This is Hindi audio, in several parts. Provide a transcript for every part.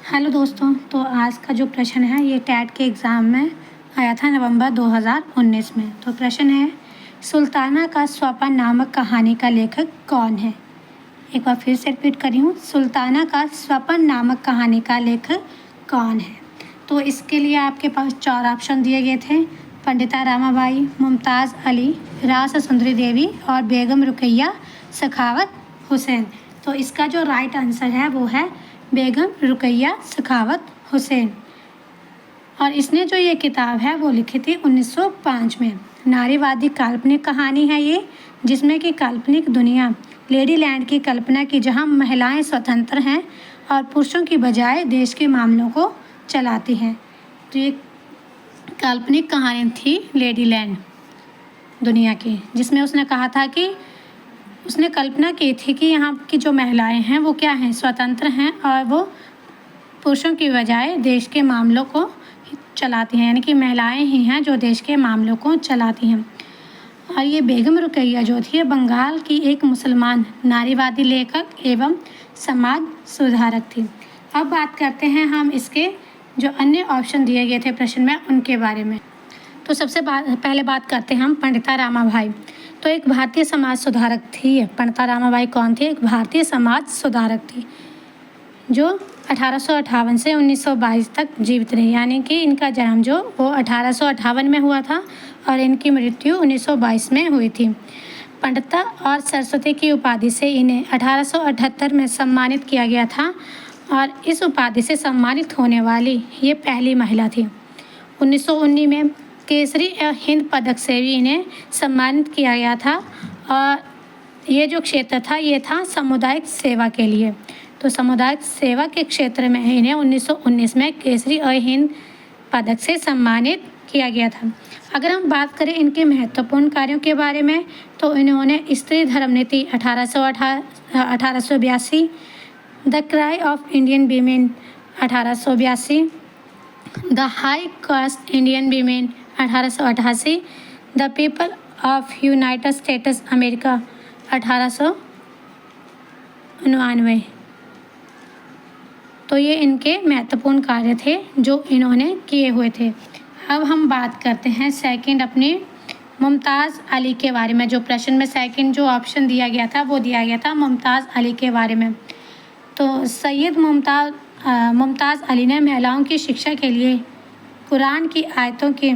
हेलो दोस्तों, तो आज का जो प्रश्न है ये टैट के एग्ज़ाम में आया था नवंबर 2019 में। तो प्रश्न है, सुल्ताना का स्वपन नामक कहानी का लेखक कौन है। एक बार फिर से रिपीट करी हूँ, सुल्ताना का स्वपन नामक कहानी का लेखक कौन है। तो इसके लिए आपके पास 4 ऑप्शन दिए गए थे, पंडिता रामाबाई, मुमताज़ अली, रास सुंदरी देवी और बेगम रुकैया सखावत हुसैन। तो इसका जो राइट आंसर है वो है बेगम रुकैया सखावत हुसैन। और इसने जो ये किताब है वो लिखी थी 1905 में। नारीवादी काल्पनिक कहानी है ये, जिसमें कि काल्पनिक दुनिया लेडी लैंड की कल्पना की, जहां महिलाएं स्वतंत्र हैं और पुरुषों की बजाय देश के मामलों को चलाती हैं। तो ये काल्पनिक कहानी थी लेडी लैंड दुनिया की, जिसमें उसने कहा था कि उसने कल्पना की थी कि यहाँ की जो महिलाएं हैं वो क्या हैं, स्वतंत्र हैं और वो पुरुषों की बजाय देश के मामलों को चलाती हैं, यानी कि महिलाएं ही हैं जो देश के मामलों को चलाती हैं। और ये बेगम रुकैया जो थी बंगाल की एक मुसलमान नारीवादी लेखक एवं समाज सुधारक थी। अब बात करते हैं हम इसके जो अन्य ऑप्शन दिए गए थे प्रश्न में उनके बारे में। तो सबसे पहले बात करते हैं हम पंडिता रामाबाई। तो एक भारतीय समाज सुधारक थी। पंडिता रामाबाई कौन थी? एक भारतीय समाज सुधारक थी जो 1858 से 1922 तक जीवित रही, यानी कि इनका जन्म जो वो 1858 में हुआ था और इनकी मृत्यु 1922 में हुई थी। पंडिता और सरस्वती की उपाधि से इन्हें 1878 में सम्मानित किया गया था और इस उपाधि से सम्मानित होने वाली ये पहली महिला थी। 1919 में केसरी हिंद पदक से भी इन्हें सम्मानित किया गया था और ये जो क्षेत्र था ये था सामुदायिक सेवा के लिए। तो सामुदायिक सेवा के क्षेत्र में इन्हें 1919 में केसरी हिंद पदक से सम्मानित किया गया था। अगर हम बात करें इनके महत्वपूर्ण कार्यों के बारे में, तो इन्होंने स्त्री धर्म नीति 1882, the cry of Indian women 1882, the high cast Indian women 1888, the people of United states America 1899। तो ये इनके महत्वपूर्ण कार्य थे जो इन्होंने किए हुए थे। अब हम बात करते हैं सेकंड अपनी मुमताज़ अली के बारे में। जो प्रश्न में सेकंड जो ऑप्शन दिया गया था वो दिया गया था मुमताज़ अली के बारे में। तो सैयद मुमताज़ अली ने महिलाओं की शिक्षा के लिए कुरान की आयतों की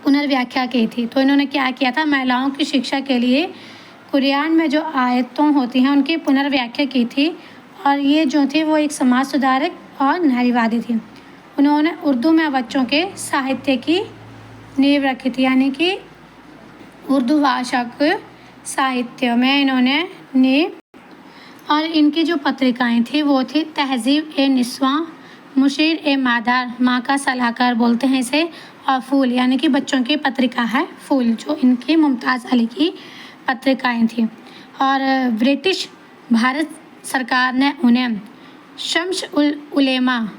पुनर्व्याख्या की थी। तो इन्होंने क्या किया था, महिलाओं की शिक्षा के लिए कुरान में जो आयतों होती हैं उनकी पुनर्व्याख्या की थी और ये जो थी वो एक समाज सुधारक और नारीवादी थी। उन्होंने उर्दू में बच्चों के साहित्य की नींव रखी थी, यानी कि उर्दू भाषा के साहित्य में इन्होंने नींव। और इनकी जो पत्रिकाएं थी वो थी तहज़ीब ए निस्वां, मुशीर ए मादार, माँ का सलाहकार बोलते हैं इसे, और फूल, यानी कि बच्चों की पत्रिका है फूल, जो इनकी मुमताज़ अली की पत्रिकाएं थी। और ब्रिटिश भारत सरकार ने उन्हें शम्स उल उलेमा,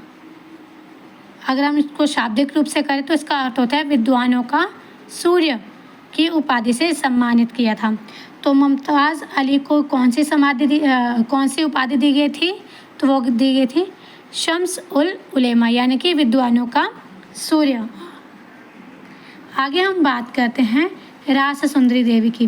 अगर हम इसको शाब्दिक रूप से करें तो इसका अर्थ होता है विद्वानों का सूर्य, की उपाधि से सम्मानित किया था। तो मुमताज़ अली को कौन सी उपाधि दी गई थी? तो वो दी गई थी शम्स उल उलेमा, यानी कि विद्वानों का सूर्य। आगे हम बात करते हैं रास सुंदरी देवी की।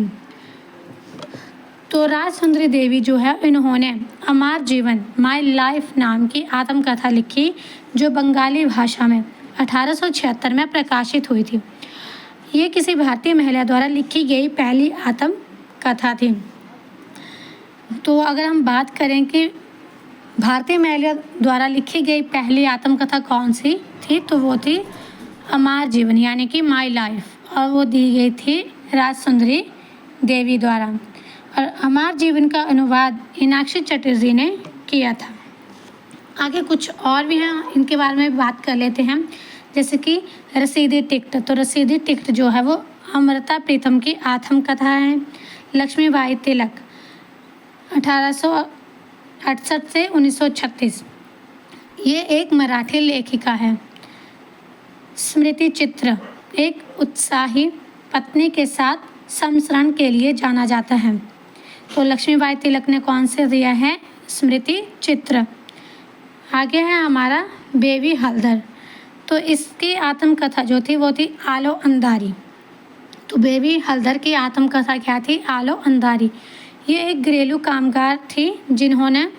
तो रास सुंदरी देवी जो है इन्होंने अमर जीवन माय लाइफ नाम की आत्मकथा लिखी, जो बंगाली भाषा में 1876 में प्रकाशित हुई थी। ये किसी भारतीय महिला द्वारा लिखी गई पहली आत्मकथा थी। तो अगर हम बात करें कि भारतीय महिला द्वारा लिखी गई पहली आत्मकथा कौन सी थी, तो वो थी अमर जीवन, यानी कि माय लाइफ, और वो दी गई थी रास सुंदरी देवी द्वारा। और अमर जीवन का अनुवाद मीनाक्षी चटर्जी ने किया था। आगे कुछ और भी हैं, इनके बारे में बात कर लेते हैं, जैसे कि रसीदी टिकट। तो रसीदी टिकट जो है वो अमृता प्रीतम की आत्मकथा है। लक्ष्मीबाई तिलक 1868 से 1936, ये एक मराठी लेखिका है। स्मृति चित्र एक उत्साही पत्नी के साथ समसरण के लिए जाना जाता है। तो लक्ष्मीबाई तिलक ने कौन से दिया है? स्मृति चित्र। आगे है हमारा बेबी हल्दर। तो इसकी आत्मकथा जो थी वो थी आलो अंधारी। तो बेबी हल्दर की आत्मकथा क्या थी? आलो अंधारी। ये एक घरेलू कामगार थी जिन्होंने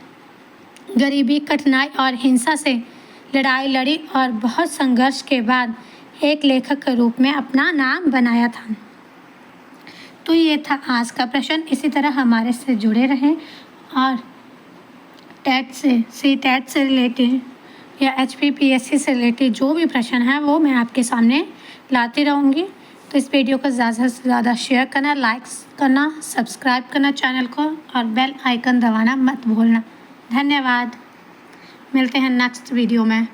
गरीबी, कठिनाई और हिंसा से लड़ाई लड़ी और बहुत संघर्ष के बाद एक लेखक के रूप में अपना नाम बनाया था। तो ये था आज का प्रश्न। इसी तरह हमारे से जुड़े रहें और टेट से सी-टेट से रिलेटेड या HPPSC से रिलेटेड जो भी प्रश्न है वो मैं आपके सामने लाती रहूँगी। तो इस वीडियो को ज़्यादा से ज़्यादा शेयर करना, लाइक्स करना, सब्सक्राइब करना चैनल को और बेल आइकन दबाना मत भूलना। धन्यवाद। मिलते हैं नेक्स्ट वीडियो में।